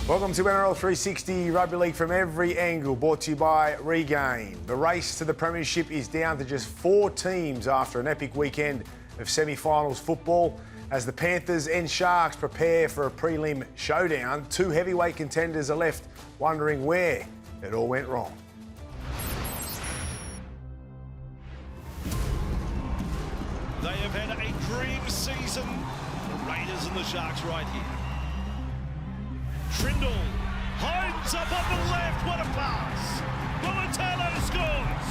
Welcome to NRL 360 Rugby League from every angle, brought to you by Regain. The race to the Premiership is down to just 4 teams after an epic weekend of semi-finals football. As the Panthers and Sharks prepare for a prelim showdown, 2 heavyweight contenders are left wondering where it all went wrong. They have had a dream season. The Raiders and the Sharks right here. Trindle, Hines up on the left, what a pass! Mulatalo scores!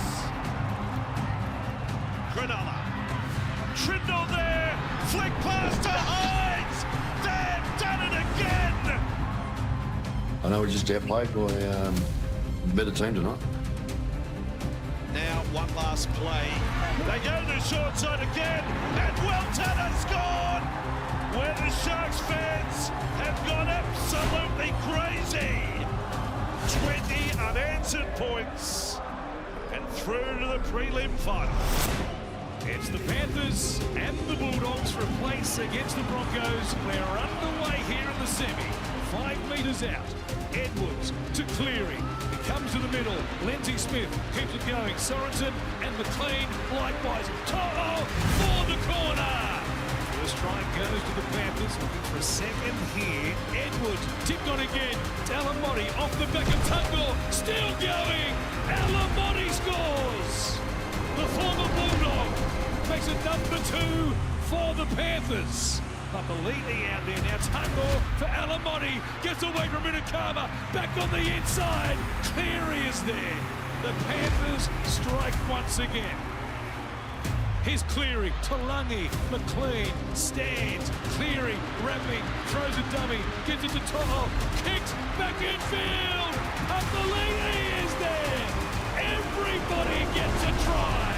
Cronulla, Trindle there, flick pass to Hines! They've done it again! I know we just outplayed by a better team tonight. Now one last play. They go to the short side again, and Welton scored! Where the Sharks fans have gone absolutely crazy. 20 unanswered points and through to the prelim final. It's the Panthers and the Bulldogs for a place against the Broncos. We're underway here in the semi. 5 metres out. Edwards to Cleary. It comes to the middle. Lindsay Smith keeps it going. Sorensen and McLean likewise. To'o for the corner. First try goes to the Panthers, looking for a second here. Edwards tipped on again. Alamotti off the back of Tungle, still going. Alamotti scores. The former Bulldog makes it number 2 for the Panthers. Papali'i out there now. Tungle for Alamotti, gets away from Inakama, back on the inside. Cleary is there. The Panthers strike once again. Here's Cleary, Talangi, McLean, stands, Cleary, wrapping, throws a dummy, gives it to To'o, kicks, back in field, Papali'i is there, everybody gets a try.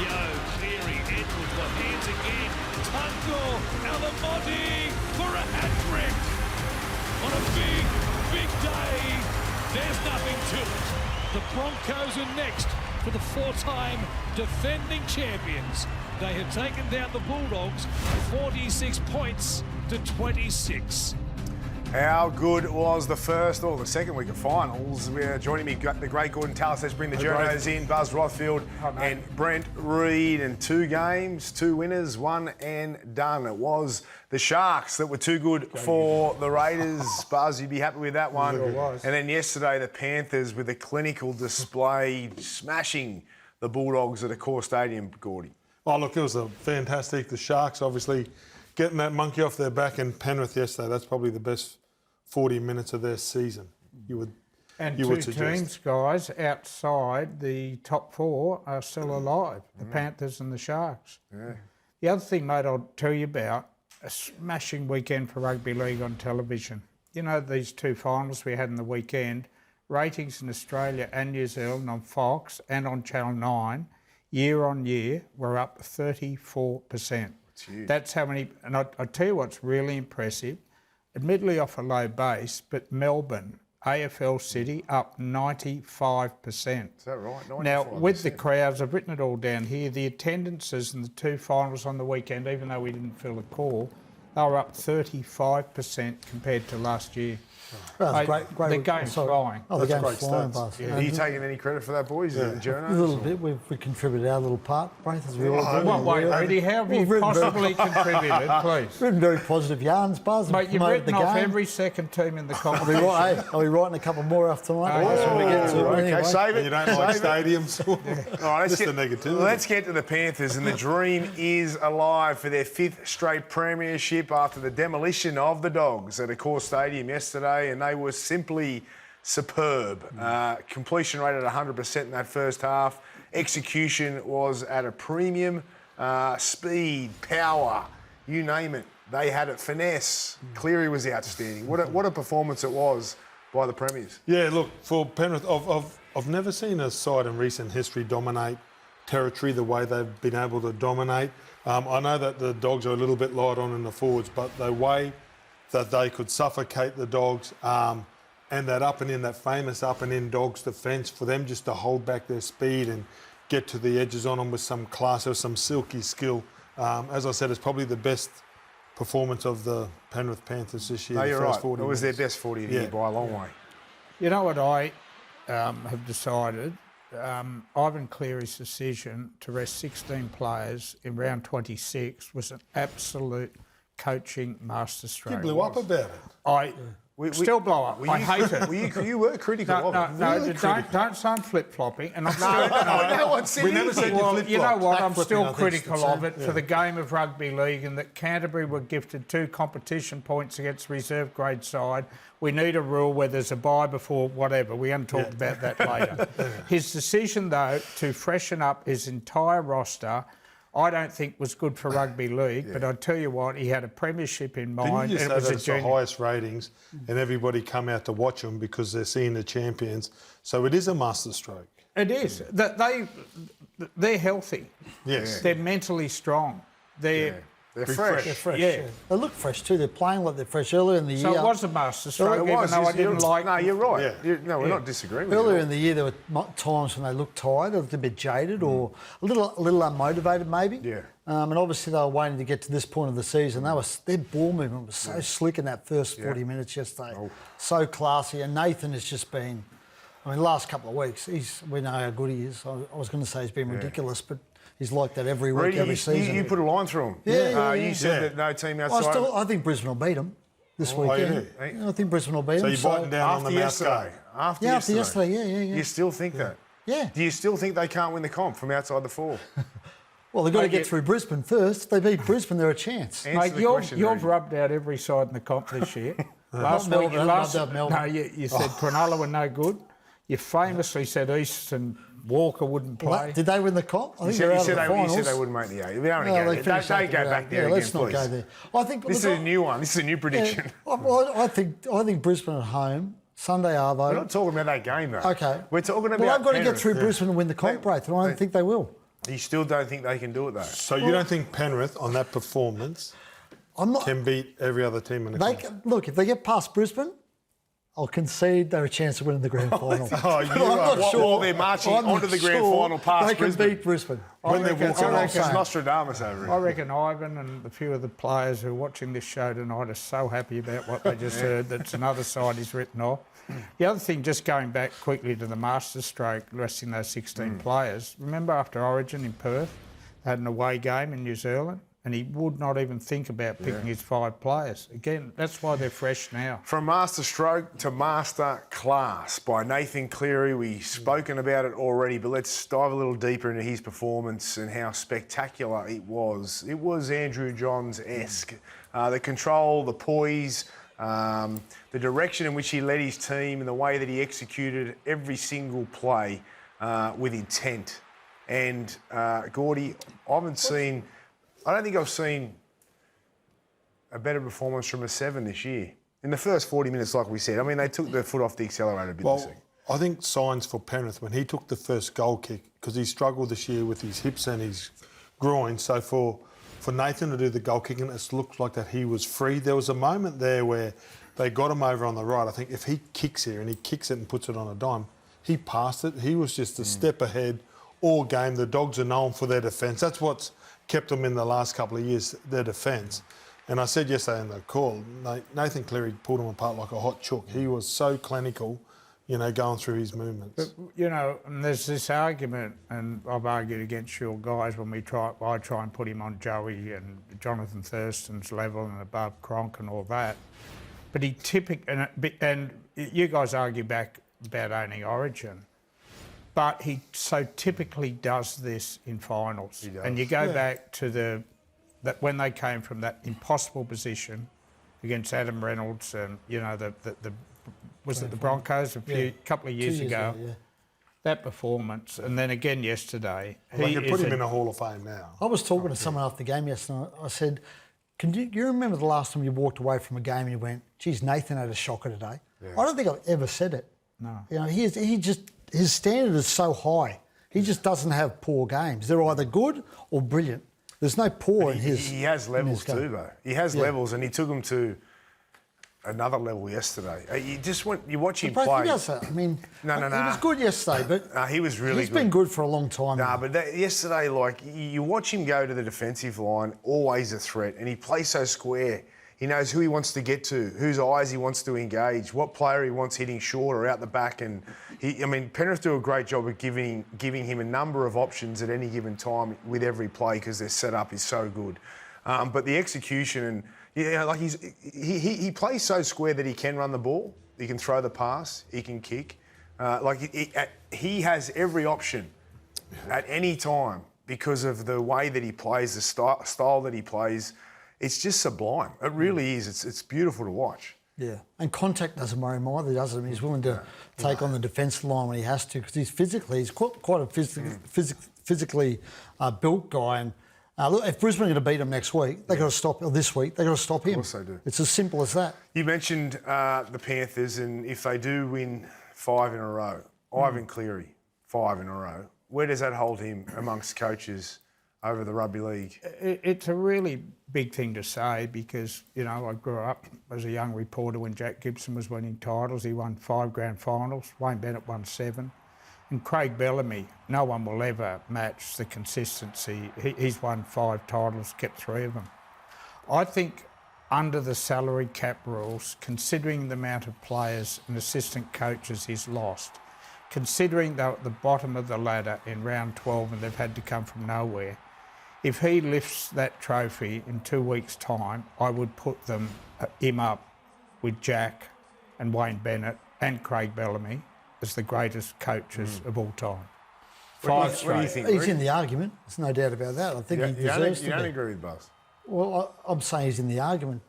Yo, Cleary, Edwards, the hands again, Tungle, Alamotti for a hat-trick. On a big day, there's nothing to it. The Broncos are next for the 4-time defending champions. They have taken down the Bulldogs 46 points to 26. How good was the first or the second week of finals? Joining me, the great Gordon Tallis. Let's bring the journos in. Buzz Rothfield and Brent Reid. And 2 games, 2 winners, 1 and done. It was the Sharks that were too good for the Raiders. Buzz, you'd be happy with that one. Sure was. And then yesterday, the Panthers with a clinical display, smashing the Bulldogs at Accor Stadium, Gordy. Oh, look, it was a fantastic. The Sharks, obviously, getting that monkey off their back in Penrith yesterday, that's probably the best 40 minutes of their season, you would suggest. Teams, guys, outside the top 4 are still alive, the Panthers and the Sharks. Yeah. The other thing, mate, I'll tell you about, a smashing weekend for rugby league on television. You know, these 2 finals we had in the weekend, ratings in Australia and New Zealand on Fox and on Channel 9, year on year, were up 34%. That's how many, and I tell you what's really impressive, admittedly off a low base, but Melbourne, AFL City, up 95%. Is that right? 95%. Now, with the crowds, I've written it all down here, the attendances in the 2 finals on the weekend, even though we didn't fill a call, they were up 35% compared to last year. Well, great. The game's flying. Oh, the That's game's great flying, stats. Buzz. Are you taking any credit for that, boys? Yeah. The journos? A little bit. We contributed our little part, both as we all do. What way, Rudy? How have you possibly contributed, please? Written very positive yarns, Buzz. Mate, you've promoted written the off game. every second team in the Are we, competition. are we writing a couple more off tonight? That's when we get to it. Okay, Anyway. save it. You don't like stadiums? All right, Just the negativity. Let's get to the Panthers, and the dream is alive for their 5th straight premiership after the demolition of the Dogs at Accor Stadium yesterday, and they were simply superb. Completion rate at 100% in that first half. Execution was at a premium. Speed, power, you name it. They had it. Finesse. Cleary was outstanding. What a performance it was by the Premiers. Yeah, look, for Penrith, I've never seen a side in recent history dominate territory the way they've been able to dominate. I know that the Dogs are a little bit light on in the forwards, but the way that they could suffocate the Dogs and that up and in, that famous up and in Dogs defence, for them just to hold back their speed and get to the edges on them with some class or some silky skill. As I said, it's probably the best performance of the Penrith Panthers this year. No, the you're first right. 40 It was their minutes. best 40 of the year by a long way. You know what I have decided? Ivan Cleary's decision to rest 16 players in round 26 was an absolute coaching masterstroke. You blew up about it. I still blow up. I hate it. You were critical of it. No, don't say I'm flip-flopping. And I'm still, No one said We never anything. said you well, flip-flopped. you know what? I'm Backflipping, still I think, critical is the of same. it for the game of rugby league, and that Canterbury were gifted 2 competition points against reserve grade side. We need a rule where there's a bye before whatever. We haven't talked about that later. His decision, though, to freshen up his entire roster, I don't think was good for rugby league. But I tell you what, he had a premiership in mind. Didn't you and say it was that a it's the junior. highest ratings and everybody come out to watch them because they're seeing the champions? So it is a masterstroke. It is. They're healthy. Yes. They're mentally strong. They're They're fresh. They're fresh. Yeah. They look fresh too. They're playing like they're fresh. Earlier in the So year, it was a masterstroke, It even was. though I didn't like. No, you're right. Yeah. We're not disagreeing with earlier you. in the year there were times when they looked tired, a little bit jaded, or a little unmotivated maybe. Yeah. And obviously they were waiting to get to this point of the season. Their ball movement was so slick in that first 40 minutes yesterday. So classy. And Nathan has just been, I mean, the last couple of weeks, we know how good he is. I was going to say he's been ridiculous, but he's like that every week, Reedy, every season. you put a line through him. Yeah. You said that no team outside. I think Brisbane will beat them this you weekend. do? I think Brisbane will beat So them. you're biting down on the mouse guy. After After yesterday. yesterday, yeah. You still think that? Yeah. Do you still think they can't win the comp from outside the 4? Well, they've got to get through Brisbane first. If they beat Brisbane, they're a chance. Answer Mate, the question, you've Reedy. rubbed out every side in the comp this year. Last Not week, Melbourne, rubbed out Melbourne. no, you said Cronulla were no good. You famously said East and Walker wouldn't play. Did they win the comp? I You think said, they're you, out said of the they, you finals. said they wouldn't make the 8. We don't No, want they to finished don't second go round. back there Yeah, again, let's not please. go there. I think This is a new one. This is a new prediction. I think Brisbane at home, Sunday Arvo. We're not talking about that game, though. Okay. We're talking about Well, they've got to get Penrith. through Brisbane and win the comp, Braith, and I don't think they will. You still don't think they can do it, though? So you don't think Penrith, on that performance, I'm not. can beat every other team in the They comp? look, if they get past Brisbane, I'll concede they're a chance of winning the grand final. Oh, you But I'm are. not sure. While they're marching I'm onto not the grand sure final past they can Brisbane. beat Brisbane. When they're walking I off. reckon- It's Nostradamus over here. I reckon Ivan and a few of the players who are watching this show tonight are so happy about what they just heard. That's another side he's written off. The other thing, just going back quickly to the masterstroke, resting those 16 players. Remember after Origin in Perth, they had an away game in New Zealand, and he would not even think about picking his 5 players. Again, that's why they're fresh now. From master stroke to master class by Nathan Cleary. We've spoken about it already, but let's dive a little deeper into his performance and how spectacular it was. It was Andrew Johns-esque. The control, the poise, the direction in which he led his team and the way that he executed every single play with intent. And Gordy, I don't think I've seen a better performance from a 7 this year. In the first 40 minutes, like we said, I mean, they took their foot off the accelerator a bit this Well, week. I think signs for Penrith when he took the first goal kick, because he struggled this year with his hips and his groin. So for Nathan to do the goal kicking, it looks like that he was free. There was a moment there where they got him over on the right. I think if he kicks here and he kicks it and puts it on a dime, he passed it. He was just a step ahead all game. The Dogs are known for their defence. That's what's kept them in the last couple of years, their defence. And I said yesterday in the call, Nathan Cleary pulled him apart like a hot chook. He was so clinical, going through his movements. But, and there's this argument, and I've argued against your guys when I try and put him on Joey and Jonathan Thurston's level and above Cronk and all that. But he and you guys argue back about owning Origin, but he so typically does this in finals. He does. And you go back to that when they came from that impossible position against Adam Reynolds and was it the Broncos a couple of years ago? Yeah. That performance, and then again yesterday. They could put him in a Hall of Fame now. I was talking to someone after the game yesterday. I said, you remember the last time you walked away from a game and you went, geez, Nathan had a shocker today? Yeah. I don't think I've ever said it. No. His standard is so high. He just doesn't have poor games. They're either good or brilliant. There's no poor in his. He has levels too, though. He has levels, and he took them to another level yesterday. You watch him But play. he does that. I mean, No. he was good yesterday, but He was really he's good. been good for a long time. Nah, but yesterday, like, you watch him go to the defensive line, always a threat, and he plays so square. He knows who he wants to get to, whose eyes he wants to engage, what player he wants hitting short or out the back. And Penrith do a great job of giving him a number of options at any given time with every play because their setup is so good. But the execution and he plays so square that he can run the ball, he can throw the pass, he can kick. He has every option at any time because of the way that he plays, the style that he plays. It's just sublime. It really is. It's beautiful to watch. Yeah, and contact doesn't worry him either, does it? I mean, he's willing to take on the defensive line when he has to because he's quite a physically built guy. And look, if Brisbane are going to beat him next week, they got to stop. Or this week, they got to stop him. Of course they do. It's as simple as that. You mentioned the Panthers, and if they do win 5 in a row, Ivan Cleary, 5 in a row. Where does that hold him amongst coaches over the rugby league? It's a really big thing to say because, I grew up as a young reporter when Jack Gibson was winning titles. He won 5 grand finals. Wayne Bennett won 7. And Craig Bellamy, no one will ever match the consistency. He's won 5 titles, kept 3 of them. I think under the salary cap rules, considering the amount of players and assistant coaches he's lost, considering they're at the bottom of the ladder in round 12 and they've had to come from nowhere, if he lifts that trophy in 2 weeks' time, I would put him up with Jack and Wayne Bennett and Craig Bellamy as the greatest coaches of all time. What do you think? He's in the argument. There's no doubt about that. I think he deserves to be. You don't agree with Buzz? Well, I'm saying he's in the argument,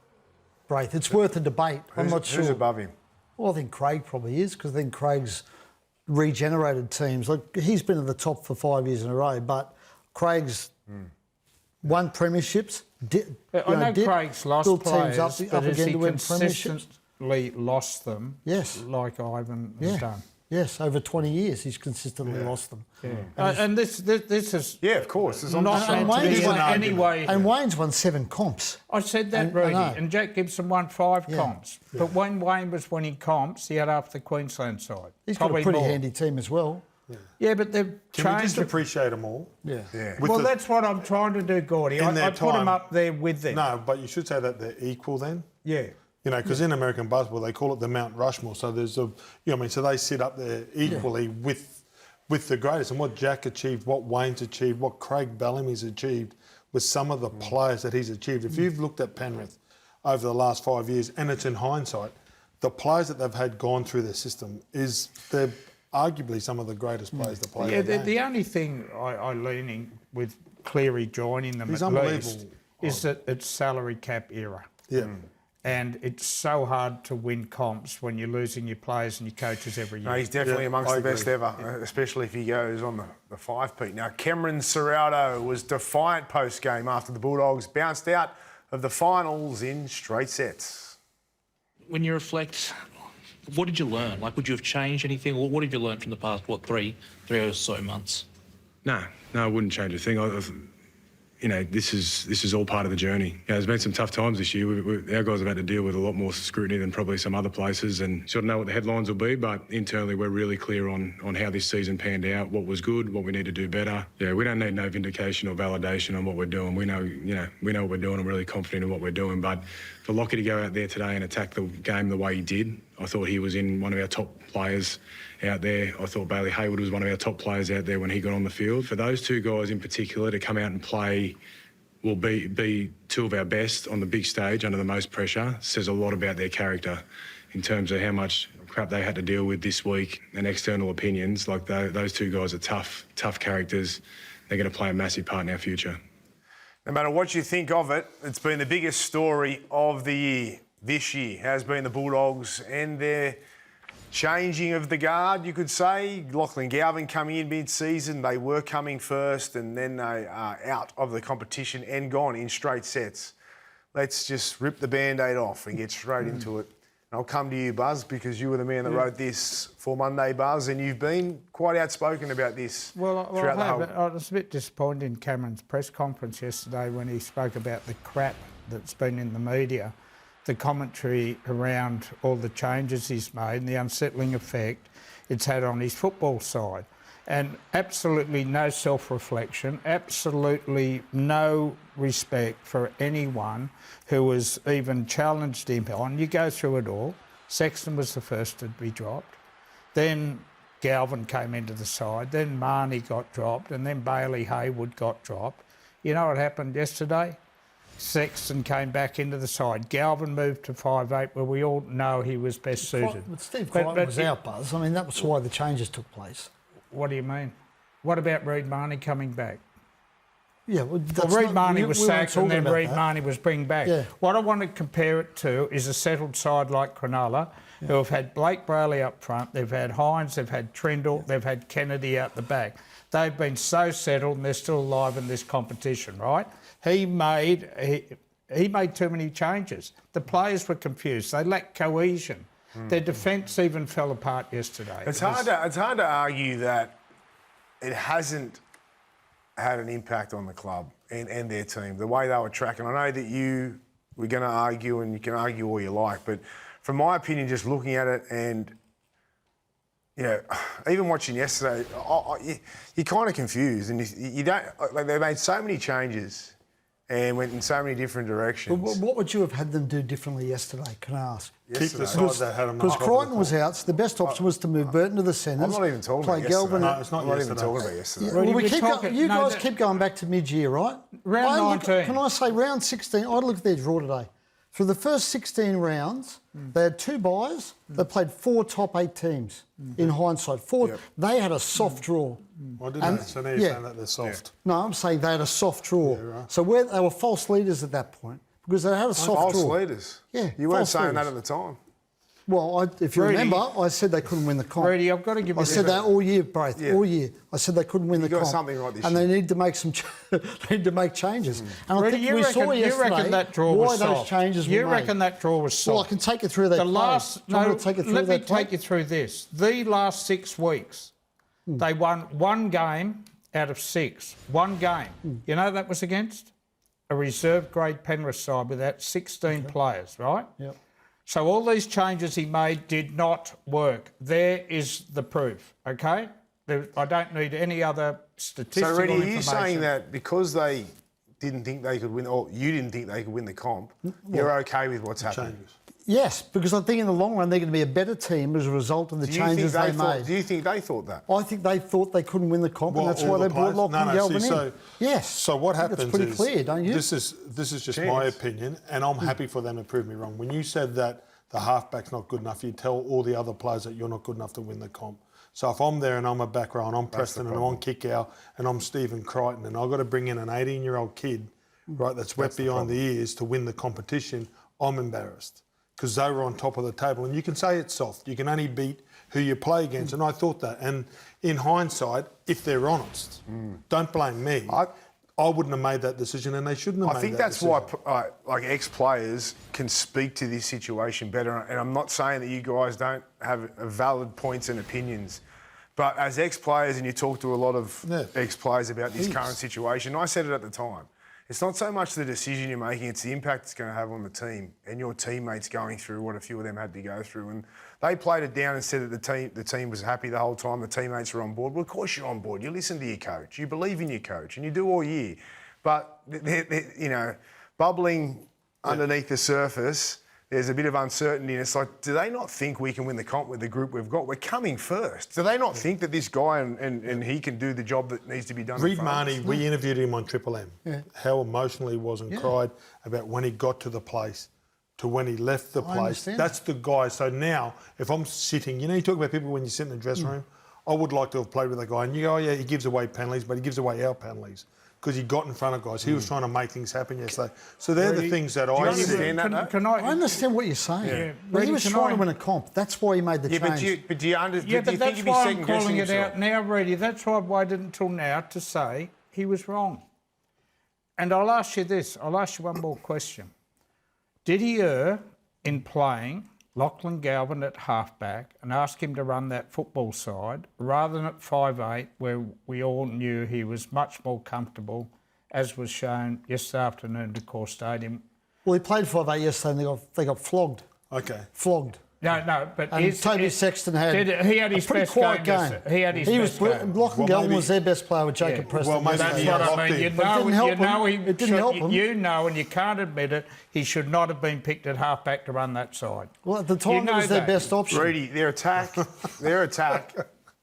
Braith. It's worth a debate. I'm not sure. Who's above him? Well, I think Craig probably is because I think Craig's regenerated teams. Like he's been at the top for 5 years in a row, but Craig's won premierships. I know Craig's lost built players, teams up but has again he to win premierships. consistently lost them? Yes. Like Ivan has done. Yes, over 20 years he's consistently lost them. Yeah. And this is Of course. It's not meant to be in any way. And Wayne's won 7 comps. I said that, Rudy, and Jack Gibson won 5 comps. But when Wayne was winning comps, he had half the Queensland side. He's got a pretty handy team as well. Yeah, but they've Can we changed just it. appreciate them all? Yeah. Well, that's what I'm trying to do, Gordy. I put them up there with them. No, but you should say that they're equal then. Yeah. Because in American basketball they call it the Mount Rushmore. So there's so they sit up there equally with the greatest. And what Jack achieved, what Wayne's achieved, what Craig Bellamy's achieved, with some of the players that he's achieved. If you've looked at Penrith over the last 5 years, and it's in hindsight, the players that they've had gone through their system they're arguably some of the greatest players that play. Yeah, the only thing I leaning with Cleary joining them He's at unbelievable. least is that it's salary cap era. Yeah. And it's so hard to win comps when you're losing your players and your coaches every year. No, he's definitely amongst the best ever, especially if he goes on the 5-peat. Now, Cameron Ciraldo was defiant post-game after the Bulldogs bounced out of the finals in straight sets. When you reflect, what did you learn? Like, would you have changed anything? Or what have you learned from the past, three or so months? No, I wouldn't change a thing. This is all part of the journey. There's been some tough times this year. Our guys have had to deal with a lot more scrutiny than probably some other places, and sort of know what the headlines will be. But internally, we're really clear on how this season panned out, what was good, what we need to do better. Yeah, we don't need no vindication or validation on what we're doing. We know what we're doing. I'm really confident in what we're doing. But for Lockie to go out there today and attack the game the way he did, I thought he was in one of our top players out there. I thought Bailey Hayward was one of our top players out there when he got on the field. For those two guys in particular to come out and play will be two of our best on the big stage under the most pressure says a lot about their character in terms of how much crap they had to deal with this week and external opinions. Like those two guys are tough characters. They're going to play a massive part in our future. No matter what you think of it, it's been the biggest story of the year. This year has been the Bulldogs and their changing of the guard, you could say. Lachlan Galvin coming in mid-season. They were coming first and then they are out of the competition and gone in straight sets. Let's just rip the Band-Aid off and get straight into it. And I'll come to you, Buzz, because you were the man that wrote this for Monday, Buzz, and you've been quite outspoken about this throughout the whole... I was a bit disappointed in Cameron's press conference yesterday when he spoke about the crap that's been in the media. the commentary around all the changes he's made and the unsettling effect it's had on his football side. And absolutely no self-reflection, absolutely no respect for anyone who has even challenged him on. You go through it all. Sexton was the first to be dropped. Then Galvin came into the side. Then Marnie got dropped. And then Bailey Haywood got dropped. You know what happened yesterday? Sexton came back into the side. Galvin moved to 5'8", where we all know he was best suited. But Steve Crichton was out, Buzz. I mean, that was why the changes took place. What do you mean? What about Reid Marnie coming back? Yeah, well, Reid Marnie was sacked and then Reid Marnie was bring back. Yeah. What I want to compare it to is a settled side like Cronulla, who have had Blake Brayley up front, they've had Hines, they've had Trindle, they've had Kennedy out the back. They've been so settled and they're still alive in this competition, right? He made too many changes. The players were confused. They lacked cohesion. Their defence even fell apart yesterday. It's hard to argue that it hasn't had an impact on the club and their team, the way they were tracking. I know that you were going to argue, and you can argue all you like, but from my opinion, just looking at it and, you know, even watching yesterday, you're kind of confused, and you don't. Like, they made so many changes and went in so many different directions. But what would you have had them do differently yesterday, can I ask? Keep the side that had them. Because Crichton was out, so the best option was to move Burton to the centres. I'm not even talking about yesterday. Galvin. No, it's not I'm not even yesterday. talking about yesterday. Yeah, well, Rudy, you guys keep going back to mid-year, right? Round 19. Can I say round 16? I looked at their draw today. For the first 16 rounds, they had 2 buys. They played 4 top 8 teams. In hindsight, 4. Yep. They had a soft draw. I didn't know. So now you're saying that they're soft. No, I'm saying they had a soft draw. Yeah, right. So they were false leaders at that point because they had a soft draw. False leaders. Yeah, You weren't false saying that leaders. at the time. Well, if you Rudy, remember, I said they couldn't win the comp. Rudy, I've got to give you I said that all year, Braith, all year. I said they couldn't win the got comp. something right this and year. they need to make some. They need to make changes. And Rudy, I think you we reckon, saw yesterday you reckon that draw why was those soft. changes were You made. reckon that draw was soft. Well, I can take you through that. The last, Do you want me to take you through let me that play? take you through this. The last 6 weeks, they won 1 game out of 6. 1 game. You know who that was against? A reserve grade Penrith side with that 16 players, right? Yep. So all these changes he made did not work. There is the proof, okay? I don't need any other statistical So, Reddy, are you information. saying that because they didn't think they could win, or you didn't think they could win the comp, you're okay with what's happening? Yes, because I think in the long run they're going to be a better team as a result of the changes they made. Do you think they thought that? I think they thought they couldn't win the comp, and that's why they brought Lachlan Galvin in. Yes. So what happens it's pretty clear, don't you? This is just my opinion, and I'm happy for them to prove me wrong. When you said that the halfback's not good enough, you tell all the other players that you're not good enough to win the comp. So if I'm there and I'm a back row and I'm Preston and I'm on kick out and I'm Stephen Crichton and I've got to bring in an 18-year-old kid, right, that's wet behind the ears to win the competition, I'm embarrassed because they were on top of the table. And you can say it's soft. You can only beat who you play against. And I thought that. And in hindsight, if they're honest, don't blame me. I wouldn't have made that decision, and they shouldn't have made that decision. I think that's why, like, ex-players can speak to this situation better. And I'm not saying that you guys don't have valid points and opinions, but as ex-players, and you talk to a lot of ex-players about this current situation, I said it at the time. It's not so much the decision you're making, it's the impact it's going to have on the team and your teammates going through what a few of them had to go through. And they played it down and said that the team was happy the whole time, the teammates were on board. Well, of course you're on board. You listen to your coach. You believe in your coach, and you do all year. But, you know, bubbling underneath the surface, there's a bit of uncertainty. And it's like, do they not think we can win the comp with the group we've got? We're coming first. Do they not think that this guy and he can do the job that needs to be done? Reid Marnie, we interviewed him on Triple M. How emotional he was and cried about when he got to the place to when he left the place. That's the guy. So now, if I'm sitting, you know, you talk about people when you sit in the dressing room. I would like to have played with a guy, and you go, oh yeah, he gives away penalties, but he gives away our penalties because he got in front of guys. He was trying to make things happen yesterday. So they're the things that I see. I understand what you're saying. Yeah. But he was trying to win a comp. That's why he made the change. But do you understand? but that's why I'm calling it out now, Reddy. That's why I waited until now to say he was wrong. And I'll ask you this. I'll ask you one more question. Did he err in playing Lachlan Galvin at halfback and ask him to run that football side rather than at 5'8", where we all knew he was much more comfortable, as was shown yesterday afternoon at Core Stadium, Well, he played 5'8" yesterday and they got flogged. Okay. Flogged. No, but And Toby Sexton had he had his a pretty best quiet game. game. He had his best game. Lachlan Galvin was their best player with Jacob Preston. Well, maybe That's he what got I locked mean. in. But it didn't help him. You know, and you can't admit it, he should not have been picked at halfback to run that side. Well, at the time, it was their best option. Reedy, their attack,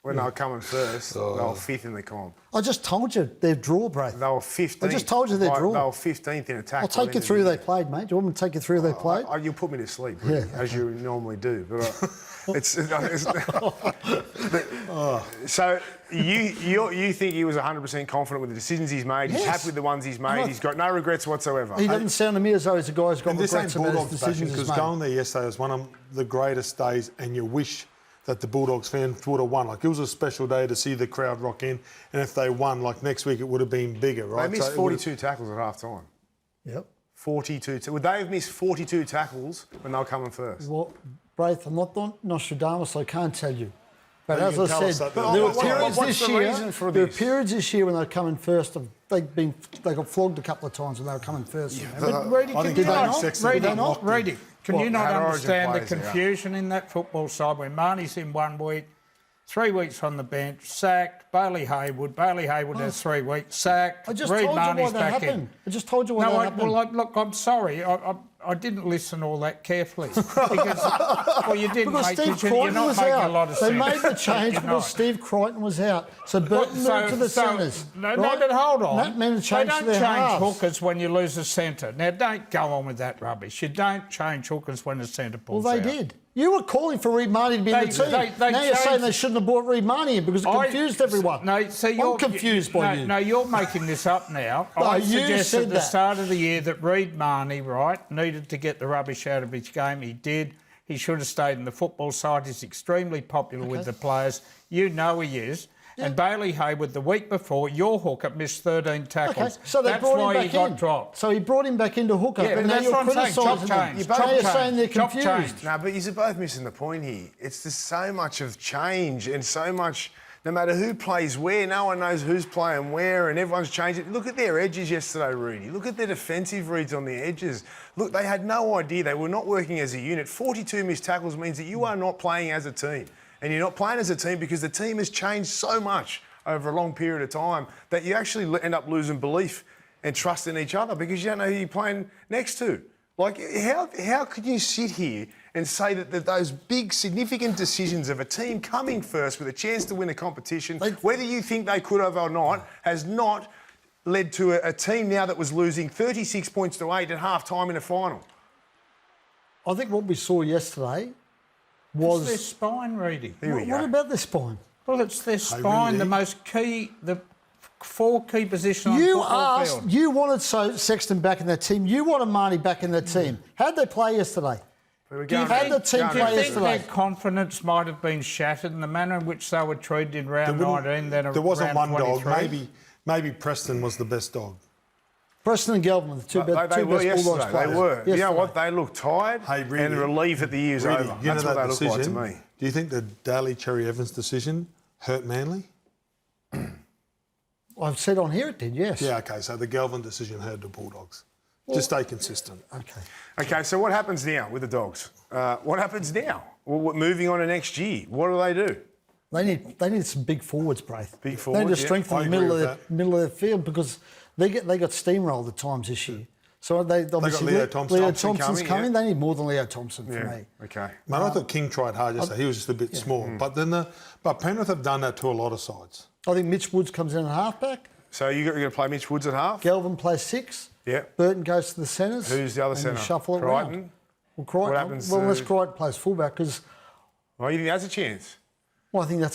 when they were coming first, they were 5th in the comp. I just told you their draw, bro. They were 15th. I just told you their draw. They were 15th in attack. I'll take you through who they played, mate. Do you want me to take you through who they played? You'll put me to sleep, really, as you normally do. But So you think he was 100% confident with the decisions he's made? He's happy with the ones he's made. He's got no regrets whatsoever. He doesn't sound to me as though he's a guy who's got And this ain't regrets about his Bulldogs bashing, decisions he's because made. going there yesterday was one of the greatest days, and you wish that the Bulldogs fans would have won. Like, it was a special day to see the crowd rock in, and if they won, like next week, it would have been bigger, right? They missed 42 tackles at half time. Yep. 42. Would they have missed 42 tackles when they were coming first? Well, Braith, I'm not Nostradamus, so I can't tell you. But You as can I tell us said, that there were what's periods the reason for There were this? periods this year when they were coming first. They got flogged a couple of times when they were coming first. But Reedy, I can think you they not, Sexton Reedy, did not. Reedy, can you not had Origin understand the players there. confusion in that football side when Marnie's in 1 week, 3 weeks on the bench, sacked, Bailey Haywood has 3 weeks, sacked, I just Reid told you why Marnie's that back happened. in. I just told you why that happened. Look, I'm sorry. I didn't listen all that carefully. Because, you didn't, Because mate, Steve because you're Crichton not was making a out. lot of They sense. made the change You're because not. Steve Crichton was out. So Burton moved to the centres. No, right? but hold on. That meant a They change don't to their change halves. hookers when you lose a centre. Now, don't go on with that rubbish. You don't change hookers when the centre Well, pulls they out. did. You were calling for Reid Marnie to be in the team. they Now you're saying changed- they shouldn't have brought Reid Marnie in because it confused everyone. No, see, I'm confused by you. No, you're making this up now. No, I you suggested said at the that. start of the year that Reid Marnie, right, needed to get the rubbish out of his game. He did. He should have stayed in the football side. He's extremely popular with the players. You know he is. Yeah. And Bailey Haywood, the week before, your hooker missed 13 tackles. Okay, so they That's brought why him he back got in. dropped. So he brought him back into hooker. Yeah, but but now that's you're what I'm saying. criticising Chop them. change. Now Chop you're change. saying they're Chop confused. change. No, but you're both missing the point here. It's just so much of change and so much, no matter who plays where, no one knows who's playing where and everyone's changing. Look at their edges yesterday, Reedy. Look at their defensive reads on their edges. Look, they had no idea. They were not working as a unit. 42 missed tackles means that you are not playing as a team. And you're not playing as a team because the team has changed so much over a long period of time that you actually end up losing belief and trust in each other because you don't know who you're playing next to. Like, how could you sit here and say that those big, significant decisions of a team coming first with a chance to win a competition, whether you think they could have or not, has not led to a team now that was losing 36 points to 8 at half-time in a final? I think what we saw yesterday It's their was... spine, Reedy. What about their spine? Well, it's their spine, the most key, the 4 key positions on the You football asked, field. you wanted Sexton back in that team. You wanted Marnie back in that team. How'd they play yesterday? Do Do you How'd the team do you play think their yesterday? confidence might have been shattered in the manner in which they were treated in round 19 than There wasn't round one 23? dog. Maybe Preston was the best dog. Preston and Galvin were the two best They were Bulldogs yesterday. players. They were. You know Yesterday. what? They looked tired Hey, really? and relieved that the year's Really, over. you know That's that what they look like to decision? me. Do you think the Daly Cherry Evans decision hurt Manly? I've said on here it did, yes. Yeah, okay, so the Galvin decision hurt the Bulldogs. Just stay consistent. Okay. Okay, so what happens now with the Dogs? What happens now? Well, moving on to next year, what do they do? They need some big forwards, Braith. Big They forwards, need to yeah. strengthen I the agree with middle of the field because they got steamrolled at times this year. So they obviously Leo Thompson. Leo Thompson Thompson's coming, coming. yeah. They need more than Leo Thompson for me. Okay. Man, I thought King tried hard yesterday. He was just a bit small. But Penrith have done that to a lot of sides. I think Mitch Woods comes in at halfback. So you're going to play Mitch Woods at half? Galvin plays 6. Yeah. Burton goes to the centres. Who's the other and you centre? Shuffle it Crichton? around. Well, Crichton. What happens unless to- Crichton plays fullback, because Well, you think that's a chance? I think I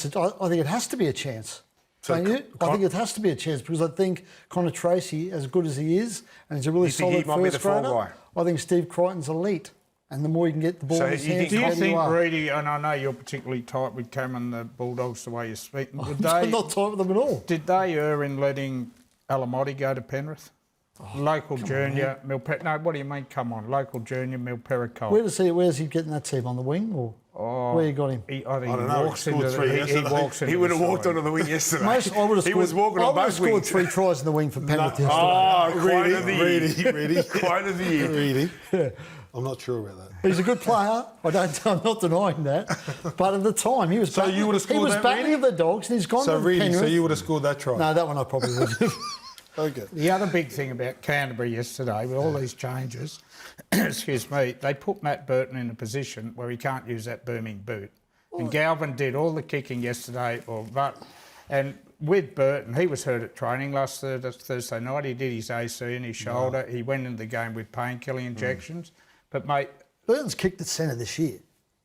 think it has to be a chance. So Don't you? I think it has to be a chance because I think Connor Tracy, as good as he is, and he's a really You think he solid might be first the fall grader, guy? I think Steve Crichton's elite. And the more you can get the ball So in his you hands, think- Do the you better think, are. Reedy, and I know you're particularly tight with Cameron, the Bulldogs, the way you're speaking, I'm not tight with them at all. did they err in letting Alamotti go to Penrith? Local junior, Milpera. No, what do you mean? Come on, local junior, Milpera Cole. Where's he getting that team on the wing or? Oh, Where you got him? I think I don't he know, walks he into scored the, three he yesterday. walks into He would have the walked side. onto the wing yesterday. I would have He was scored- walking I on would have both scored wings. 3 tries in the wing for Penrith yesterday. Oh, quote of the year. Reedy. Quote of the year. Reedy. I'm not sure about that. He's a good player. I'm not denying that. But at the time, he was. So you would have scored He was that, batting Reedy? of the Dogs, and he's gone So to Reedy, Penrith. so you would have scored that try? No, that one I probably would have. Okay. The other big thing about Canterbury yesterday, with all these changes, excuse me, they put Matt Burton in a position where he can't use that booming boot. And Galvin did all the kicking yesterday, and with Burton, he was hurt at training last Thursday night. He did his AC in his shoulder. He went into the game with painkilling injections. But, mate... Burton's kicked at centre this year.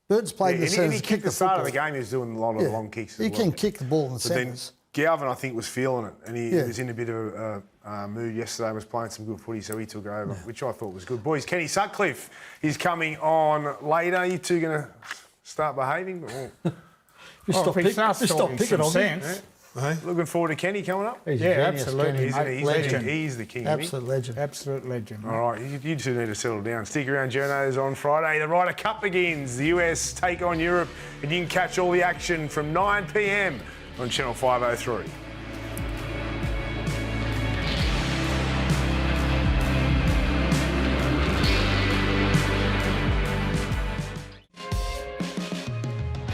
Burton's played in the centre. He kicked the start of the game. He was doing a lot of the long kicks as He well. can kick the ball in the But then centres. Galvin, I think, was feeling it, and he was in a bit of a mood yesterday, was playing some good footy, so he took over, which I thought was good. Boys, Ken Sutcliffe is coming on later. You two going to start behaving? Stop if he starts talking picking some on sense... me. Looking forward to Kenny coming up? He's a Yeah, genius, absolutely, Kenny. mate. He's the king, isn't he? Absolute legend. Absolute legend. All right, you two need to settle down. Stick around, journos, on Friday. The Ryder Cup begins. The US take on Europe, and you can catch all the action from 9 p.m. on Channel 503.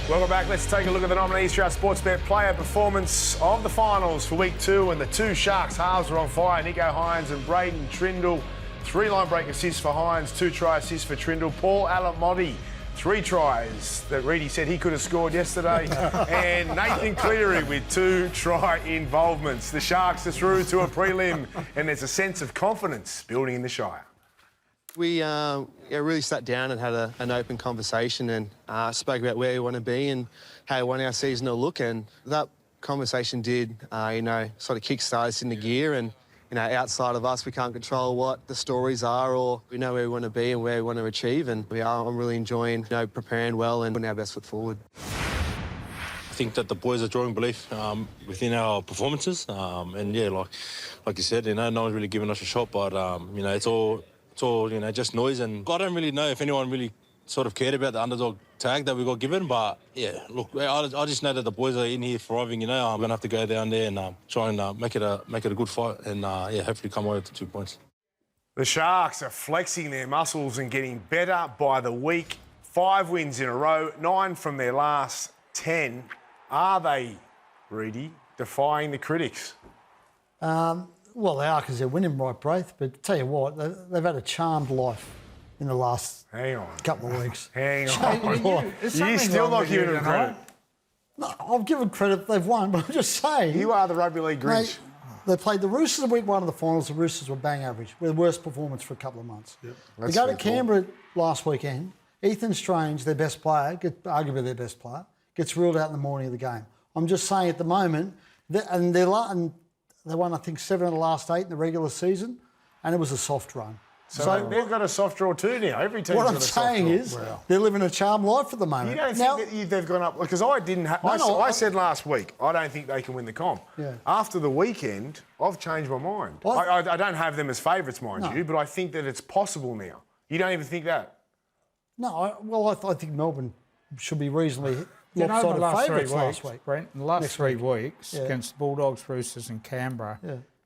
Welcome back. Let's take a look at the nominees for our Sportsbet player performance of the finals for week 2. And the two Sharks halves are on fire. Nico Hines and Braden Trindle. 3 line break assists for Hines, 2 try assists for Trindle. Paul Alamotti, 3 tries that Reedy said he could have scored yesterday. And Nathan Cleary with 2 try involvements. The Sharks are through to a prelim, and there's a sense of confidence building in the Shire. We really sat down and had an open conversation and spoke about where we want to be and how we want our season to look. And that conversation did, sort of kick-start us into gear. And, outside of us, we can't control what the stories are, or we know where we want to be and where we want to achieve. And I'm really enjoying, preparing well and putting our best foot forward. I think that the boys are drawing belief within our performances. And, yeah, like you said, no one's really giving us a shot, but, it's all just noise. And I don't really know if anyone really sort of cared about the underdog tag that we got given. But, yeah, look, I just know that the boys are in here thriving, I'm going to have to go down there and try and make it a good fight and, hopefully come away with the 2 points. The Sharks are flexing their muscles and getting better by the week. 5 wins in a row, 9 from their last 10. Are they, Reedy, defying the critics? Well, they are because they're winning right, Braith. But tell you what, they've had a charmed life in the last couple of weeks. Hang on. You still not giving them credit? No, I'll give them credit they've won, but I'm just saying. You are the rugby league Grinch. They played the Roosters in week 1 of the finals. The Roosters were bang average, with the worst performance for a couple of months. Yep. They go to Canberra last weekend. Ethan Strange, their best player, arguably their best player, gets ruled out in the morning of the game. I'm just saying at the moment, and they won, I think, 7 of the last 8 in the regular season, and it was a soft run. So they've got a soft draw too now. Every team's what got I'm a soft saying draw. is they're living a charmed life at the moment. You don't think that they've gone up? Because I didn't. I said last week I don't think they can win the comp. Yeah. After the weekend, I've changed my mind. I don't have them as favourites, mind you, but I think that it's possible now. You don't even think that? No, I think Melbourne should be reasonably the lopsided last 3 favourites weeks, last week. Brent, in the last 3 weeks against Bulldogs, Roosters and Canberra,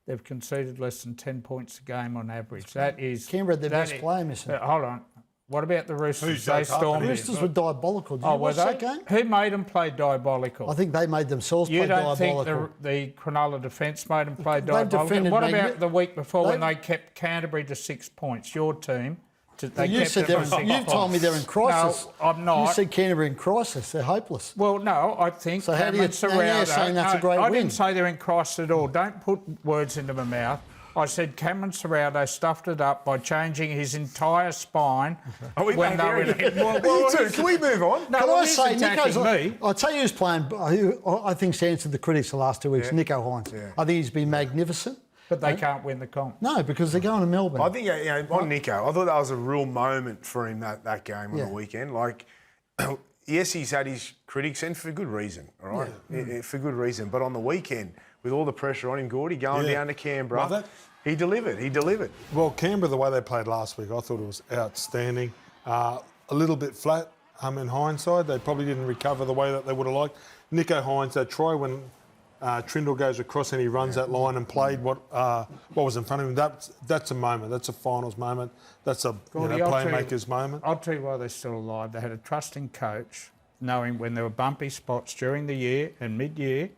they've conceded less than 10 points a game on average. That is... Canberra had their best player missing. Hold on. What about the Roosters? They stormed the Roosters were diabolical. Did you were watch they? that game? Who made them play diabolical? I think they made themselves play diabolical. You don't think the Cronulla defence made them play diabolical? What about the week before when they kept Canterbury to 6 points? Your team... You told me they're in crisis. No, I'm not. You said Canterbury in crisis. They're hopeless. Well, no, I think so. How do you saying that's a great win? I didn't say they're in crisis at all. Don't put words into my mouth. I said Cameron Serrao stuffed it up by changing his entire spine. When they were can we move on? No, can I say, Nico's me. I'll tell you who's playing, who I think's answered the critics the last 2 weeks, Nico Hines. Yeah. I think he's been magnificent. But they can't win the comp. No, because they're going to Melbourne. I think, on Nico, I thought that was a real moment for him, that game on the weekend. Like, yes, he's had his critics, and for good reason, all right? Yeah. For good reason. But on the weekend, with all the pressure on him, Gordy, going down to Canberra, he delivered. Well, Canberra, the way they played last week, I thought it was outstanding. A little bit flat in hindsight. They probably didn't recover the way that they would have liked. Nico Hines, that try when Trindle goes across and he runs that line and played what was in front of him. That's a moment. That's a finals moment. That's a playmaker's moment. I'll tell you why they're still alive. They had a trusting coach, knowing when there were bumpy spots during the year and mid-year,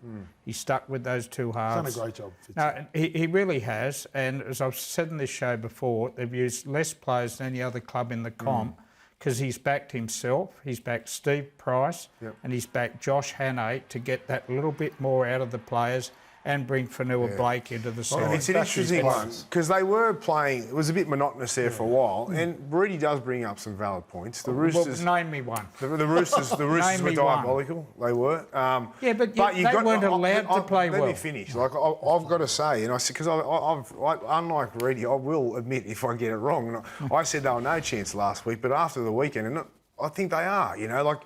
he stuck with those two halves. He's done a great job. No, he really has. And as I've said in this show before, they've used less players than any other club in the comp because he's backed himself, he's backed Steve Price, and he's backed Josh Hannay to get that little bit more out of the players and bring Fanua Blake into the side. It's an interesting one because they were playing. It was a bit monotonous there for a while, and Rudy does bring up some valid points. The Roosters. Well, name me one. The Roosters were diabolical. They were. Yeah, but they weren't allowed to play well. Let me finish. Like I've got to say, and I said because unlike Reedy, I will admit if I get it wrong. And I said they were no chance last week, but after the weekend, and I think they are. You know, like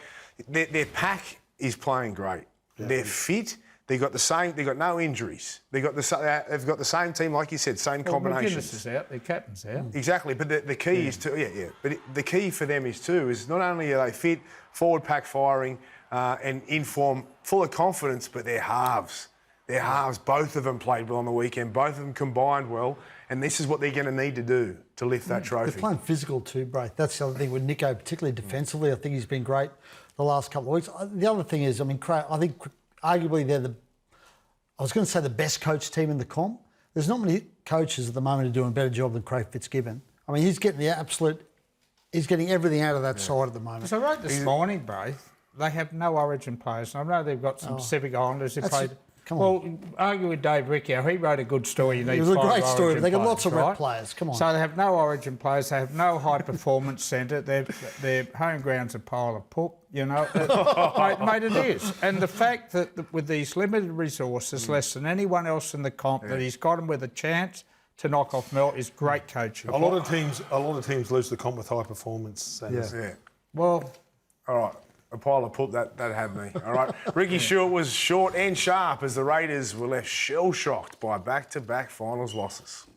their pack is playing great. Yeah. They're fit. They got the same. They got no injuries. They've got the same team, like you said, same combinations. McGuinness is out. Their captain's out. Exactly, but the key is to But the key for them is not only are they fit, forward pack firing, and in form, full of confidence, but they're halves. They're halves. Both of them played well on the weekend. Both of them combined well, and this is what they're going to need to do to lift that trophy. They're playing physical too, Braith. That's the other thing with Nico, particularly defensively. I think he's been great the last couple of weeks. The other thing is, I think arguably they're I was going to say the best coach team in the comp. There's not many coaches at the moment who are doing a better job than Craig Fitzgibbon. I mean, he's getting everything out of that side at the moment. So I wrote this morning, Braith, they have no Origin players. And I know they've got some Pacific Islanders who played. Argue with Dave Riccio. He wrote a good story. It was a great story. They got lots of rep players. Come on. So they have no Origin players. They have no high performance centre. Their home ground's a pile of poop. You know, mate, it is. And the fact that with these limited resources, less than anyone else in the comp, that he's got them with a chance to knock off Mel is great coaching. A lot of teams lose the comp with high performance. Well, all right. A pile of poop, that had me. All right. Ricky Stewart was short and sharp as the Raiders were left shell-shocked by back-to-back finals losses.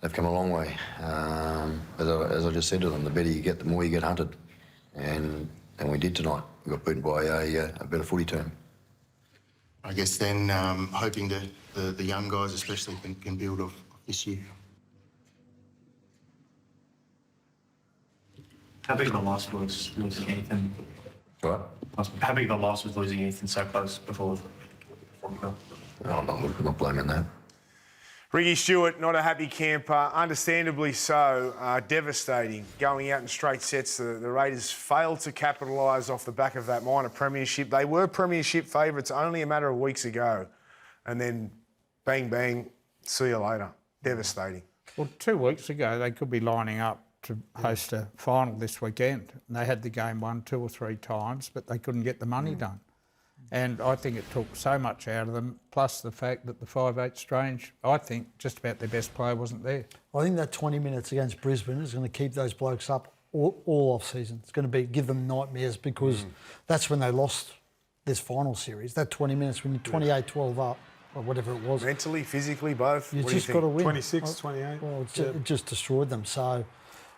They've come a long way. As I just said to them, the better you get, the more you get hunted. And we did tonight. We got beaten by a better footy team. I guess then hoping that the young guys especially can build off this year. How big of a loss was losing Ethan? What? How big of a loss was losing Ethan so close before we go? I'm not blaming that. Ricky Stewart, not a happy camper, understandably so, devastating. Going out in straight sets, the Raiders failed to capitalise off the back of that minor premiership. They were premiership favourites only a matter of weeks ago. And then bang, bang, see you later. Devastating. Well, 2 weeks ago, they could be lining up to host a final this weekend. And they had the game won 2 or 3 times, but they couldn't get the money done. And I think it took so much out of them, plus the fact that the 5'8" Strange, I think just about their best player wasn't there. I think that 20 minutes against Brisbane is going to keep those blokes up all off-season. It's going to give them nightmares because that's when they lost this final series. That 20 minutes when you're 28-12 up, or whatever it was. Mentally, physically, both. You just got to win. 26, 28. Well, it just destroyed them. So,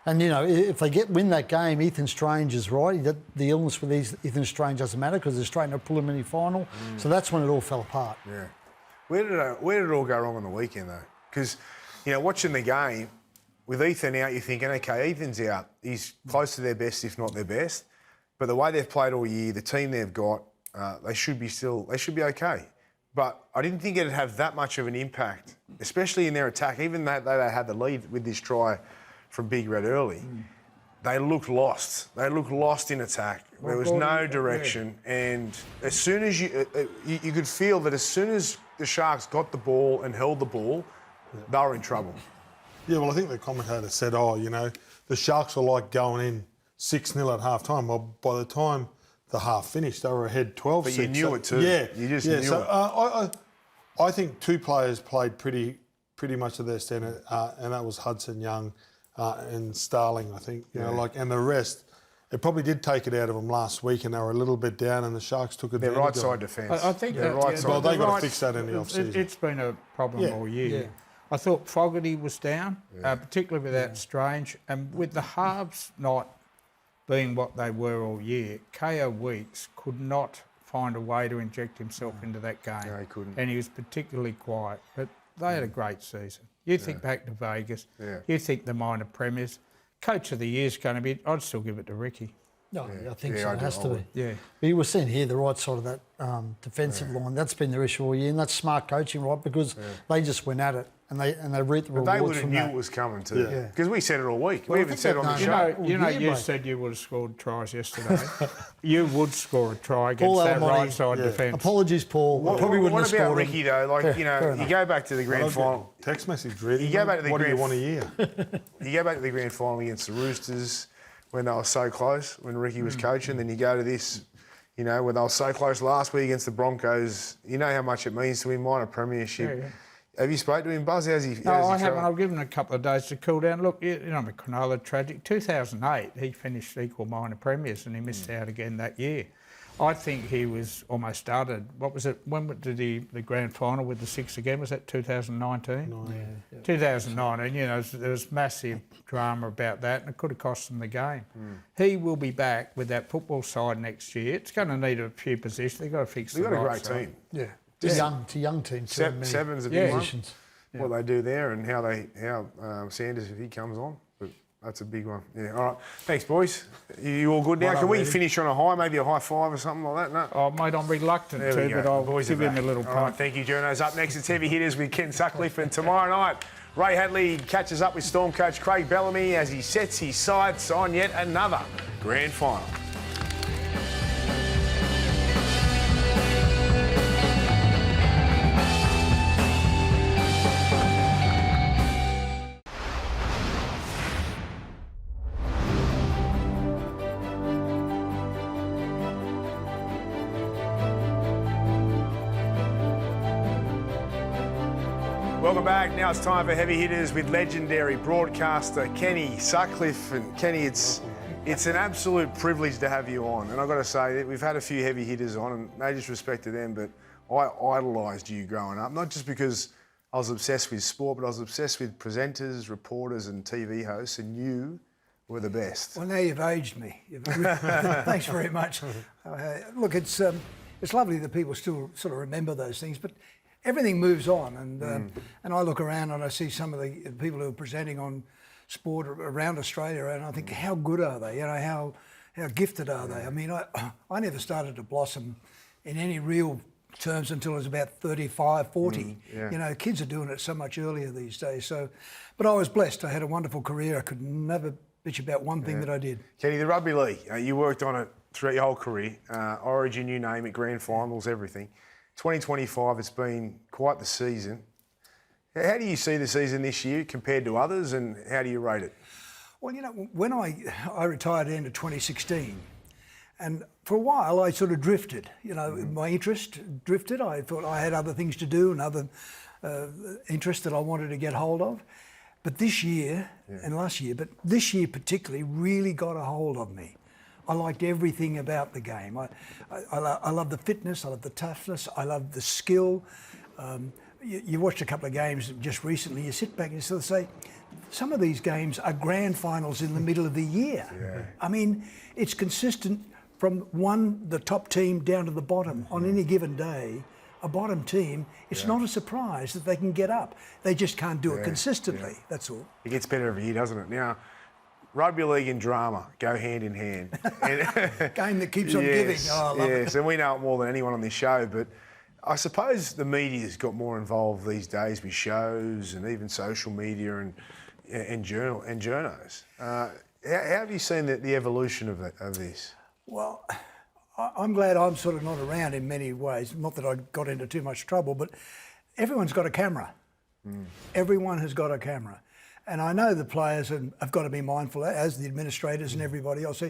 and you know, if they win that game, Ethan Strange is right. The illness with Ethan Strange doesn't matter because they're straight in a preliminary final. So that's when it all fell apart. Yeah. Where did it all go wrong on the weekend though? Because, you know, watching the game with Ethan out, you're thinking, okay, Ethan's out. He's close to their best, if not their best. But the way they've played all year, the team they've got, they should be okay. But I didn't think it'd have that much of an impact, especially in their attack. Even though they had the lead with this try from Big Red early, they looked lost. They looked lost in attack. There was no direction. And as soon as you could feel that as soon as the Sharks got the ball and held the ball, they were in trouble. Yeah, well, I think the commentator said, the Sharks were like going in 6-0 at half-time. Well, by the time the half finished, they were ahead 12-6. But you knew it too. Yeah. You just knew it. I think 2 players played pretty much to their standard, and that was Hudson Young and Starling, I think. And the rest, it probably did take it out of them last week, and they were a little bit down, and the Sharks took advantage. Their right side defence. I think their right side. Well, they've got to fix that in the off-season. It's been a problem all year. Yeah. I thought Fogarty was down, particularly without Strange, and with the halves not being what they were all year, KO Weeks could not find a way to inject himself into that game. No, he couldn't. And he was particularly quiet. But they had a great season. You think back to Vegas. You think the minor premiers. Coach of the year is going to be, I'd still give it to Ricky. No, I think so. It has to be. Yeah. But you were seeing here the right side of that defensive line. That's been their issue all year, and that's smart coaching, right? Because they just went at it and they reaped the But they rewards would have from knew that. it was coming too. Yeah. Because we said it all week. Well, We I even think said it they've on the done show. You know, yeah, you mate. said you would have scored tries yesterday. You would score a try against Paul that Alamotti, right side defence. Apologies, Paul. I probably wouldn't What have about scored Ricky him. though? Like, Fair- you know, fair you enough. go back to the grand final. Text message ready. You go back to the what do you grand- want to hear? You go back to the grand final against the Roosters when they were so close, when Ricky was coaching. Then you go to this, you know, when they were so close last week against the Broncos. You know how much it means to win minor premiership. Yeah. Have you spoken to him, Buzz? How's he? No, how's he I haven't. feeling? I'll give him a couple of days to cool down. Look, you know, Cronulla tragic. 2008, he finished equal minor premiers and he missed out again that year. I think he was almost started. What was it? When did the grand final with the Six again? Was that 2019? 2019. You know, there was massive drama about that, and it could have cost them the game. He will be back with that football side next year. It's going to need a few positions. They've got to fix. They've got a right great side. team. Yeah. It's a young team. too, many Seven's a big one. positions. What they do there and how Sanders, if he comes on, but that's a big one. Yeah. All right. Thanks, boys. You all good now? Right Can on, we Eddie. finish on a high, maybe a high five or something like that? No. Oh, mate, I'm reluctant There we to, go. but I'll Boys give are him a back. little All right, punt. thank you, Journos. Up next, it's Heavy Hitters with Ken Sutcliffe. And tomorrow night, Ray Hadley catches up with Storm coach Craig Bellamy as he sets his sights on yet another grand final. Welcome back. Now it's time for Heavy Hitters with legendary broadcaster Kenny Sutcliffe. And Kenny, it's an absolute privilege to have you on. And I've got to say that we've had a few heavy hitters on, and no disrespect to them, but I idolised you growing up. Not just because I was obsessed with sport, but I was obsessed with presenters, reporters and TV hosts, and you were the best. Well, now you've aged me. Thanks very much. Look, it's lovely that people still sort of remember those things, but everything moves on, and I look around and I see some of the people who are presenting on sport around Australia, and I think, how good are they? You know, how gifted are they? I mean, I never started to blossom in any real terms until I was about 35, 40. Yeah. You know, kids are doing it so much earlier these days. So, but I was blessed. I had a wonderful career. I could never bitch about one thing that I did. Kenny, the rugby league, you worked on it throughout your whole career. Origin, you name it, grand finals, everything. 2025, it's been quite the season. How do you see the season this year compared to others, and how do you rate it? Well, you know, when I retired at the end of 2016, and for a while I sort of drifted. You know, my interest drifted. I thought I had other things to do and other interests that I wanted to get hold of. But this year, and last year, but this year particularly, really got a hold of me. I liked everything about the game. I love the fitness, I love the toughness, I love the skill. You watched a couple of games just recently, you sit back and you sort of say, some of these games are grand finals in the middle of the year. Yeah. I mean, it's consistent from the top team down to the bottom on any given day. A bottom team, it's not a surprise that they can get up. They just can't do it consistently, that's all. It gets better every year, doesn't it? Now, rugby league and drama go hand in hand. Game that keeps on giving. Oh, I love it. And we know it more than anyone on this show, but I suppose the media's got more involved these days with shows and even social media and journos. How have you seen the evolution of this? Well, I'm glad I'm sort of not around in many ways. Not that I got into too much trouble, but everyone's got a camera. Everyone has got a camera. And I know the players have got to be mindful, as the administrators and everybody else.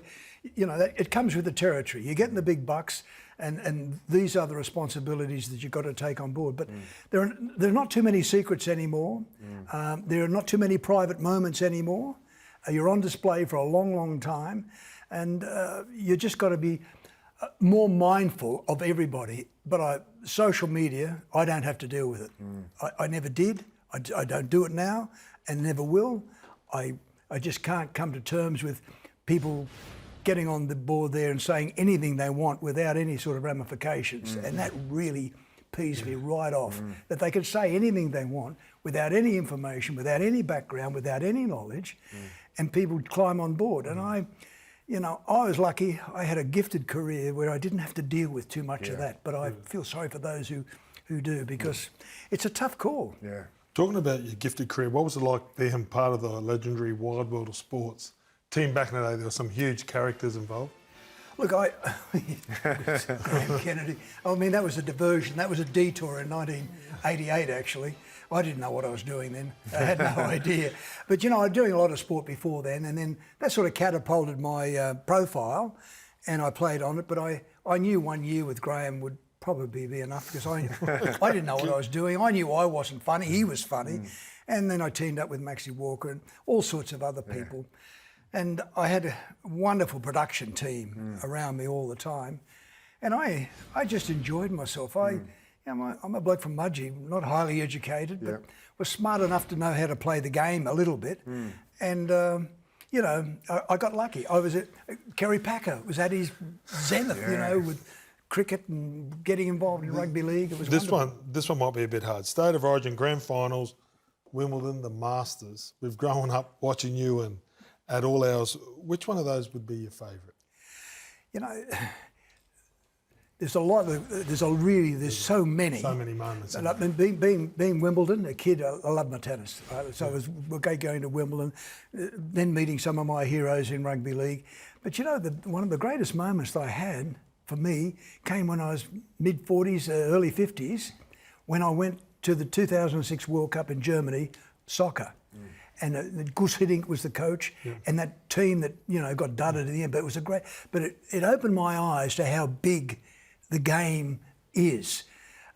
You know, it comes with the territory. You're getting the big bucks, and these are the responsibilities that you've got to take on board. But there are not too many secrets anymore. There are not too many private moments anymore. You're on display for a long, long time. And you just got to be more mindful of everybody. But social media, I don't have to deal with it. I never did. I don't do it now and never will. I just can't come to terms with people getting on the board there and saying anything they want without any sort of ramifications. And that really pees me right off, that they could say anything they want without any information, without any background, without any knowledge, and people would climb on board. And I was lucky. I had a gifted career where I didn't have to deal with too much of that, but I feel sorry for those who do, because it's a tough call. Yeah. Talking about your gifted career, what was it like being part of the legendary Wide World of Sports team back in the day? There were some huge characters involved. Look, Graeme Kennedy, I mean, that was a diversion. That was a detour in 1988, actually. I didn't know what I was doing then. I had no idea. But, I was doing a lot of sport before then, and then that sort of catapulted my profile, and I played on it. But I knew 1 year with Graeme would probably be enough, because I didn't know what I was doing. I knew I wasn't funny. He was funny. And then I teamed up with Maxie Walker and all sorts of other people. And I had a wonderful production team around me all the time. And I just enjoyed myself. I'm a bloke from Mudgee, not highly educated, but was smart enough to know how to play the game a little bit. And, I got lucky. Kerry Packer was at his zenith, with cricket and getting involved in rugby league. It was this one might be a bit hard. State of Origin, Grand Finals, Wimbledon, the Masters. We've grown up watching you and at all hours. Which one of those would be your favourite? There's a lot of, there's so many. So many moments. And being Wimbledon, a kid, I love my tennis. Right? So I was going to Wimbledon, then meeting some of my heroes in rugby league. But one of the greatest moments that I had, for me, came when I was mid-40s, early 50s, when I went to the 2006 World Cup in Germany, soccer. And Gus Hiddink was the coach, and that team that got dudded in the end. But it was it opened my eyes to how big the game is,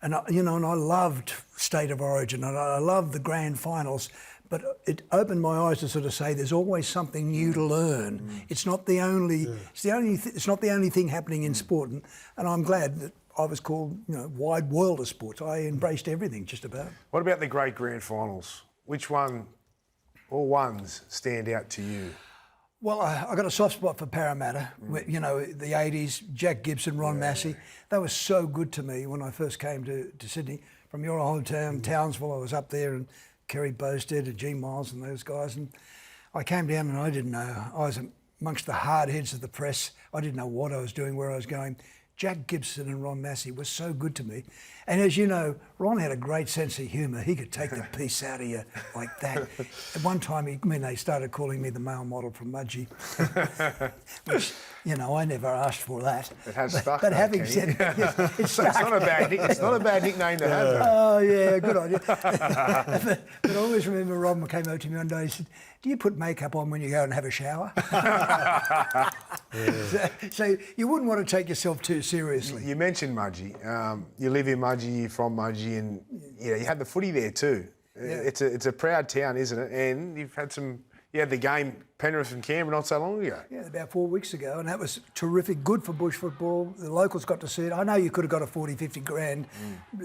and and I loved State of Origin, and I loved the grand finals. But it opened my eyes to sort of say there's always something new to learn. It's not the only. It's not the only thing happening in sport, and I'm glad that I was called Wide World of Sports. I embraced everything just about. What about the great grand finals? Which one? Or ones stand out to you? Well, I got a soft spot for Paramatta. The 80s, Jack Gibson, Ron Massey. They were so good to me when I first came to Sydney. From your hometown, Townsville, I was up there, and Kerry Bowstead and G. Miles and those guys. And I came down and I didn't know. I was amongst the hard heads of the press. I didn't know what I was doing, where I was going. Jack Gibson and Ron Massey were so good to me. And as you know, Ron had a great sense of humour. He could take the piece out of you like that. At one time, they started calling me the male model from Mudgee, which, I never asked for that. It has stuck. But having said that, it's stuck. It's not a bad nickname to have. Oh, yeah, good on you. But I always remember Ron came over to me one day and said, "Do you put makeup on when you go and have a shower?" So you wouldn't want to take yourself too seriously. You mentioned Mudgee. You live in Mudgee, you're from Mudgee, and you had the footy there too. It's a proud town, isn't it? And you've had you had the game Penrith and Canberra not so long ago. Yeah, about 4 weeks ago, and that was terrific. Good for bush football. The locals got to see it. I know you could have got a 40, 50 grand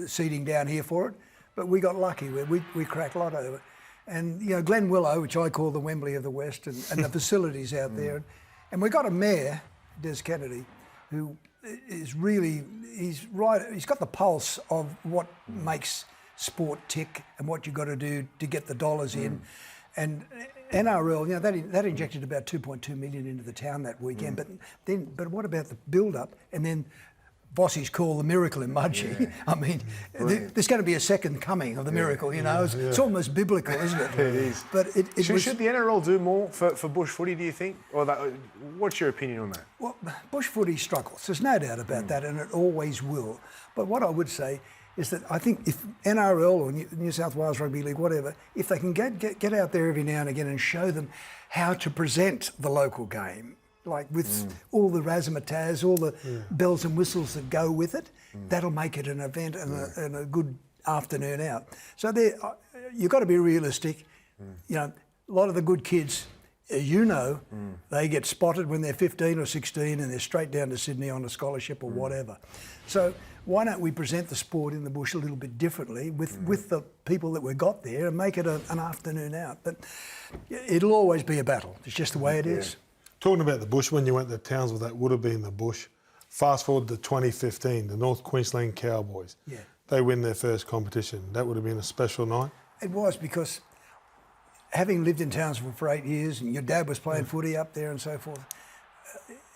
seating down here for it, but we got lucky. We cracked lotto. And, Glen Willow, which I call the Wembley of the West, and the facilities out there. And we got a mayor, Des Kennedy, who is really, he's got the pulse of what makes sport tick and what you've got to do to get the dollars in. And NRL, that injected about 2.2 million into the town that weekend. But what about the build-up? And then Vossi's call the miracle in Mudgee. Yeah. I mean, there's going to be a second coming of the miracle, It's almost biblical, isn't it? It is. But should the NRL do more for bush footy, do you think? Or what's your opinion on that? Well, bush footy struggles. There's no doubt about that, and it always will. But what I would say is that I think if NRL or New South Wales Rugby League, whatever, if they can get out there every now and again and show them how to present the local game, like with all the razzmatazz, all the bells and whistles that go with it, that'll make it an event and a good afternoon out. So you've got to be realistic. A lot of the good kids, they get spotted when they're 15 or 16 and they're straight down to Sydney on a scholarship or whatever. So why don't we present the sport in the bush a little bit differently with the people that we've got there and make it an afternoon out? But it'll always be a battle. It's just the way it is. Talking about the bush, when you went to Townsville, that would have been the bush. Fast forward to 2015, the North Queensland Cowboys. Yeah. They win their first competition. That would have been a special night. It was, because having lived in Townsville for 8 years, and your dad was playing footy up there and so forth,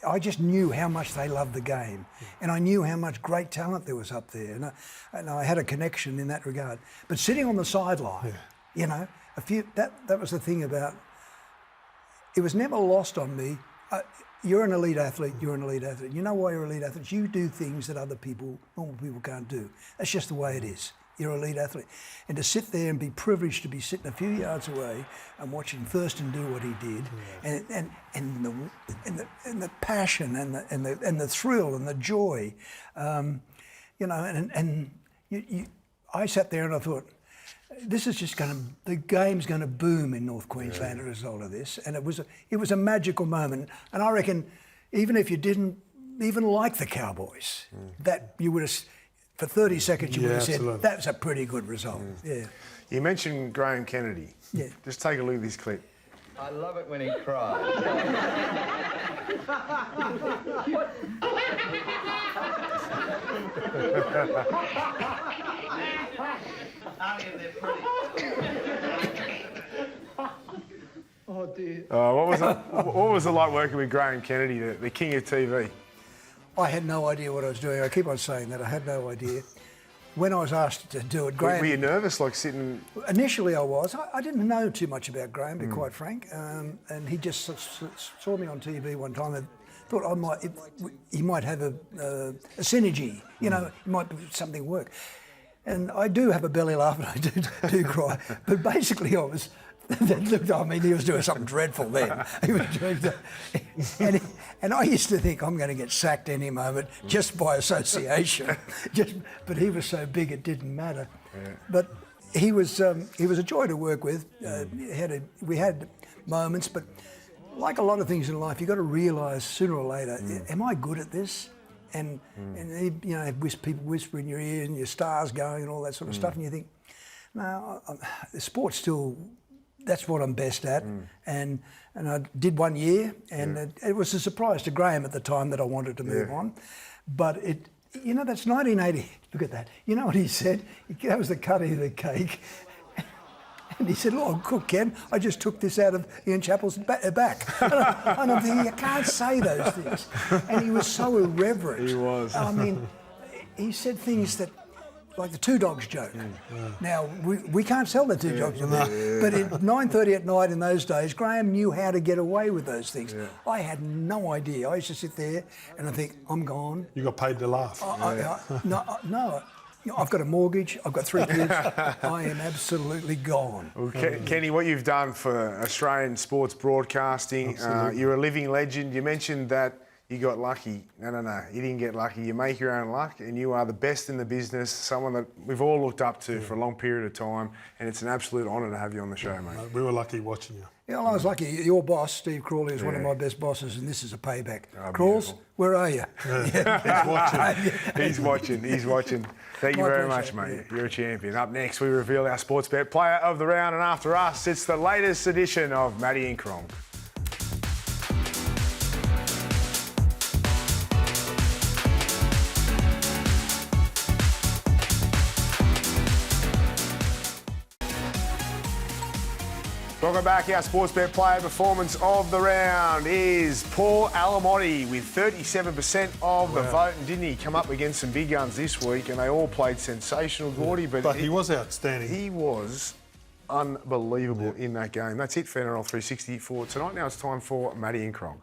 I just knew how much they loved the game, and I knew how much great talent there was up there, and I had a connection in that regard. But sitting on the sideline, you know, that was the thing about. It was never lost on me. You're an elite athlete. You're an elite athlete. You know why you're an elite athlete? You do things that normal people can't do. That's just the way it is. You're an elite athlete, and to sit there and be privileged to be sitting a few yards away and watching Thurston do what he did, and the passion and the thrill and the joy, you know, I sat there and I thought, this is just the game's going to boom in North Queensland as a result of this, and it was a magical moment, and I reckon even if you didn't even like the Cowboys, that you would have. For 30 seconds, you would have said, that's a pretty good result. Yeah. You mentioned Graeme Kennedy. Yeah. Just take a look at this clip. I love it when he cries. Oh, dear. What was it like working with Graeme Kennedy, the king of TV? I had no idea what I was doing. I keep on saying that. I had no idea. When I was asked to do it, Graeme... Were you nervous, like sitting... Initially I was. I didn't know too much about Graeme, to be quite frank. And he just saw me on TV one time and thought he might have a synergy. You know, it might something work. And I do have a belly laugh and I do cry. But basically I was... I mean, he was doing something dreadful then. He was doing that. And I used to think, I'm going to get sacked any moment just by association. But he was so big it didn't matter. Yeah. But he was a joy to work with. We had moments, but like a lot of things in life, you've got to realise sooner or later, am I good at this? And you know, people whisper in your ear and your stars going and all that sort of stuff, and you think, no, the sport's still... That's what I'm best at, and I did 1 year, and it was a surprise to Graeme at the time that I wanted to move on, but you know, that's 1980. Look at that. You know what he said? That was the cutting of the cake, and he said, "Oh, cook, Ken, I just took this out of Ian Chappell's back." And I'm thinking, you can't say those things, and he was so irreverent. He was. I mean, he said things that. Like the Two Dogs joke. Now, we can't sell the Two Dogs joke, but at 9:30 at night in those days, Graeme knew how to get away with those things. I had no idea. I used to sit there and I think, I'm gone. You got paid to laugh. No. You know, I've got a mortgage, I've got 3 kids, I am absolutely gone. Well, Kenny, what you've done for Australian sports broadcasting, you're a living legend. You mentioned that you got lucky. No, you didn't get lucky. You make your own luck, and you are the best in the business, someone that we've all looked up to for a long period of time, and it's an absolute honour to have you on the show, mate. We were lucky watching you. Yeah, well, I was lucky. Your boss, Steve Crawley, is one of my best bosses, and this is a payback. Crawls, where are you? He's watching. He's watching. Thank you very much, mate. You're a champion. Up next, we reveal our sports bet player of the round, and after us, it's the latest edition of Matty and Cronk. Welcome back. Our sports bet player performance of the round is Paul Alamotti with 37% of the vote. And didn't he come up against some big guns this week? And they all played sensational, Gordy. But he was outstanding. He was unbelievable in that game. That's it for NRL 360 for tonight. Now it's time for Matty and Cronk.